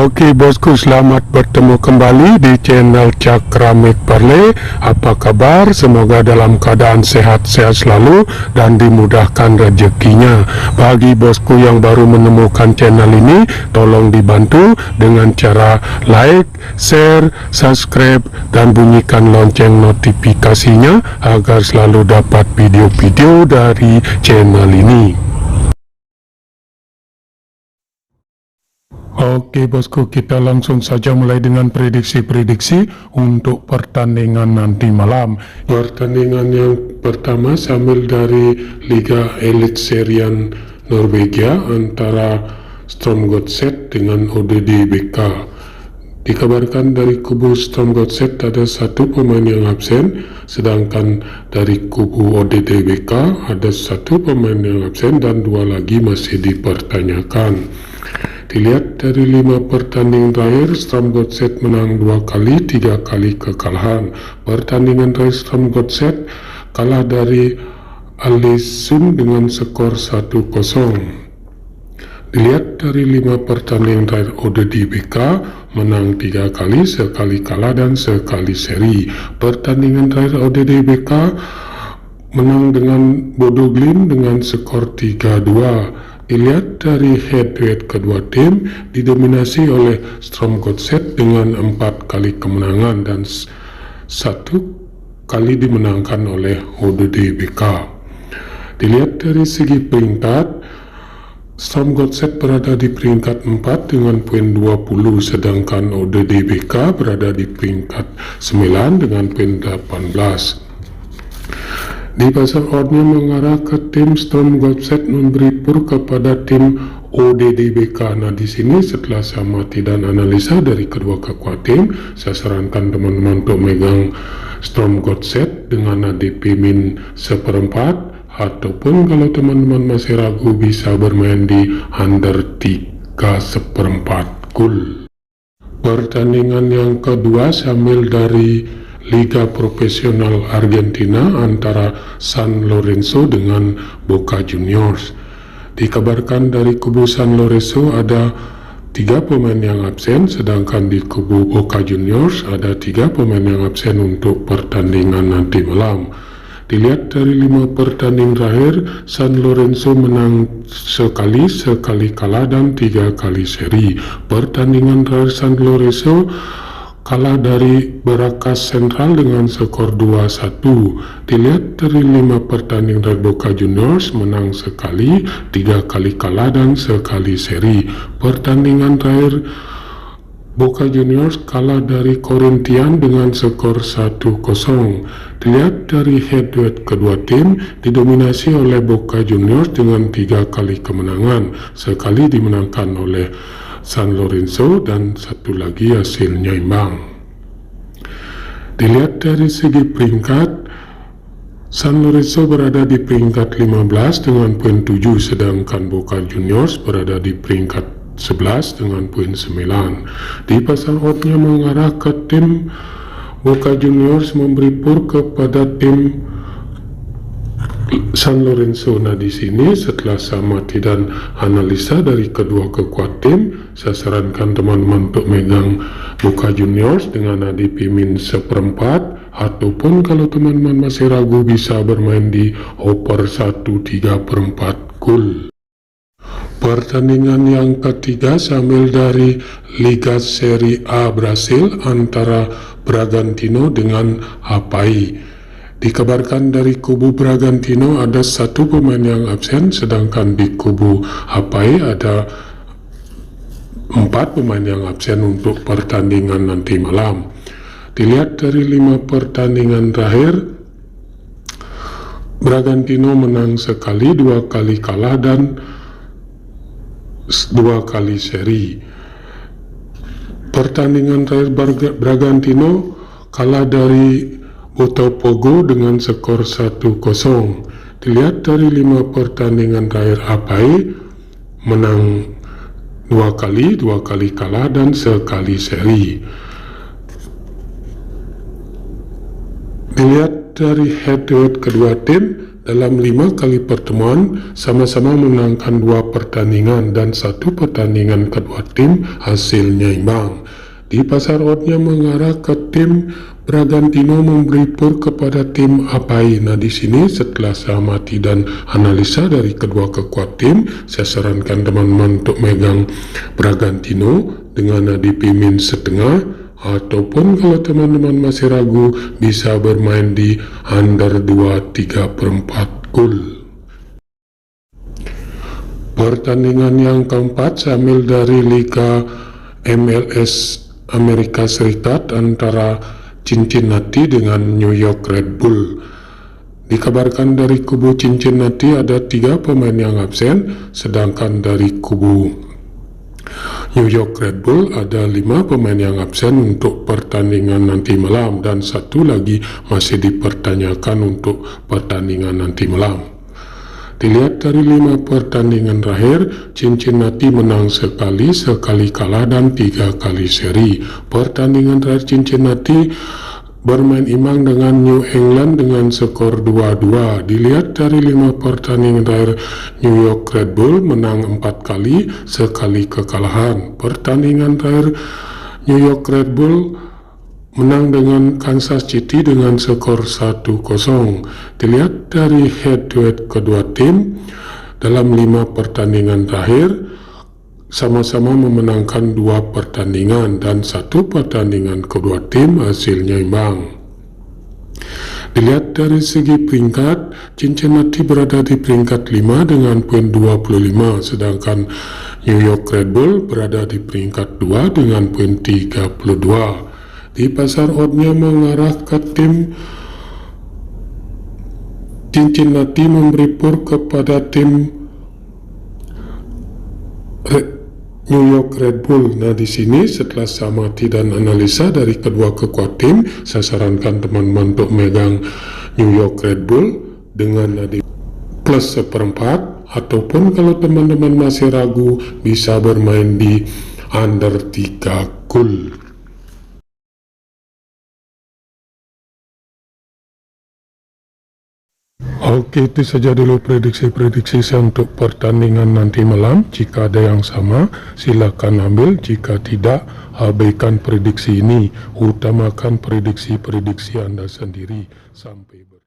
Oke bosku, selamat bertemu kembali di channel Cakramik Parley. Apa kabar? Semoga dalam keadaan sehat-sehat selalu dan dimudahkan rezekinya. Bagi bosku yang baru menemukan channel ini, tolong dibantu dengan cara like, share, subscribe, dan bunyikan lonceng notifikasinya agar selalu dapat video-video dari channel ini. Oke bosku, kita langsung saja mulai dengan prediksi-prediksi untuk pertandingan nanti malam. Pertandingan yang pertama sambil dari Liga Eliteserien Norwegia antara Strømgodset dengan ODD BK. Dikabarkan dari kubu Strømgodset ada satu pemain yang absen, sedangkan dari kubu ODD BK ada satu pemain yang absen dan dua lagi masih dipertanyakan. Dilihat dari 5 pertandingan terakhir, Strømgodset menang 2 kali, 3 kali kekalahan. Pertandingan terakhir Strømgodset kalah dari Alisund dengan skor 1-0. Dilihat dari 5 pertandingan terakhir ODD BK menang 3 kali, sekali kalah dan sekali seri. Pertandingan terakhir ODD BK menang dengan Bodo Glimt dengan skor 3-2. Dilihat dari head-to-head kedua tim didominasi oleh Strømgodset dengan 4 kali kemenangan dan 1 kali dimenangkan oleh ODD BK. Dilihat dari segi peringkat, Strømgodset berada di peringkat 4 dengan poin 20, sedangkan ODD BK berada di peringkat 9 dengan poin 18. Di pasar oddnya mengarah ke tim Strømgodset memberi pur kepada tim ODD BK. Nah di sini setelah saya amati dan analisa dari kedua kekuatan tim, saya sarankan teman-teman untuk megang Strømgodset dengan ADP min 1/4, ataupun kalau teman-teman masih ragu bisa bermain di under 3/4 gol. Pertandingan yang kedua sambil dari Liga Profesional Argentina antara San Lorenzo dengan Boca Juniors. Dikabarkan dari kubu San Lorenzo ada 3 pemain yang absen, sedangkan di kubu Boca Juniors ada 3 pemain yang absen untuk pertandingan nanti malam. Dilihat dari 5 pertandingan terakhir, San Lorenzo menang sekali, sekali kalah dan 3 kali seri. Pertandingan terakhir San Lorenzo kalah dari Barracas Central dengan skor 2-1. Dilihat dari 5 pertandingan dari Boca Juniors menang sekali, 3 kali kalah dan sekali seri. Pertandingan terakhir Boca Juniors kalah dari Corinthians dengan skor 1-0. Dilihat dari head-to-head kedua tim didominasi oleh Boca Juniors dengan 3 kali kemenangan, sekali dimenangkan oleh San Lorenzo dan 1 lagi hasilnya imbang. Dilihat dari segi peringkat, San Lorenzo berada di peringkat 15 dengan poin 7, sedangkan Boca Juniors berada di peringkat 11 dengan poin 9. Di pasar oddnya mengarah ke tim Boca Juniors memberi pur kepada tim San Lorenzo. Nah di sini setelah saya amati dan analisa dari kedua kekuatan tim, saya sarankan teman-teman untuk megang Boca Juniors dengan ADP min 1/4, ataupun kalau teman-teman masih ragu bisa bermain di over 1/3/4 gol. Pertandingan yang ketiga sambil dari Liga Serie A Brasil antara Bragantino dengan Hawaii. Dikabarkan dari kubu Bragantino ada 1 pemain yang absen, sedangkan di kubu Hawaii ada 4 pemain yang absen untuk pertandingan nanti malam. Dilihat dari 5 pertandingan terakhir, Bragantino menang sekali, 2 kali kalah dan 2 kali seri. Pertandingan terakhir Bragantino kalah dari Botafogo dengan skor 1-0. Dilihat dari 5 pertandingan terakhir Hawaii menang 2 kali, 2 kali kalah dan sekali seri. Dilihat dari head-to-head kedua tim, Dalam 5 kali pertemuan, sama-sama menangkan 2 pertandingan dan 1 pertandingan kedua tim hasilnya imbang. Di pasar oddnya mengarah ke tim Bragantino memberi pur kepada tim Apai. Nah, di sini setelah saya amati dan analisa dari kedua kekuat tim, saya sarankan teman-teman untuk megang Bragantino dengan ADP min setengah, ataupun kalau teman-teman masih ragu bisa bermain di under 2,3/4 gol. Pertandingan yang keempat saya ambil dari Liga MLS Amerika Serikat antara Cincinnati dengan New York Red Bull. Dikabarkan dari kubu Cincinnati ada 3 pemain yang absen, sedangkan dari kubu New York Red Bull ada 5 pemain yang absen untuk pertandingan nanti malam dan 1 lagi masih dipertanyakan untuk pertandingan nanti malam. Dilihat dari 5 pertandingan terakhir, Cincinnati menang sekali kalah dan 3 kali seri. Pertandingan terakhir Cincinnati bermain imbang dengan New England dengan skor 2-2. Dilihat dari 5 pertandingan terakhir, New York Red Bull menang 4 kali, sekali kekalahan. Pertandingan terakhir New York Red Bull menang dengan Kansas City dengan skor 1-0. Dilihat dari head-to-head kedua tim, dalam 5 pertandingan terakhir sama-sama memenangkan 2 pertandingan dan 1 pertandingan kedua tim hasilnya imbang. Dilihat dari segi peringkat, Cincinnati berada di peringkat 5 dengan poin 25, sedangkan New York Red Bull berada di peringkat 2 dengan poin 32. Di pasar oddnya mengarah ke tim Cincinnati memberi pur kepada tim New York Red Bull. Nah, di sini setelah saya amati dan analisa dari kedua kekuat tim, saya sarankan teman-teman untuk megang New York Red Bull dengan ADP plus 1/4, ataupun kalau teman-teman masih ragu bisa bermain di under 3 gol. Oke, itu saja dulu prediksi-prediksi saya untuk pertandingan nanti malam. Jika ada yang sama, silakan ambil. Jika tidak, abaikan prediksi ini. Utamakan prediksi-prediksi Anda sendiri. Sampai berjumpa.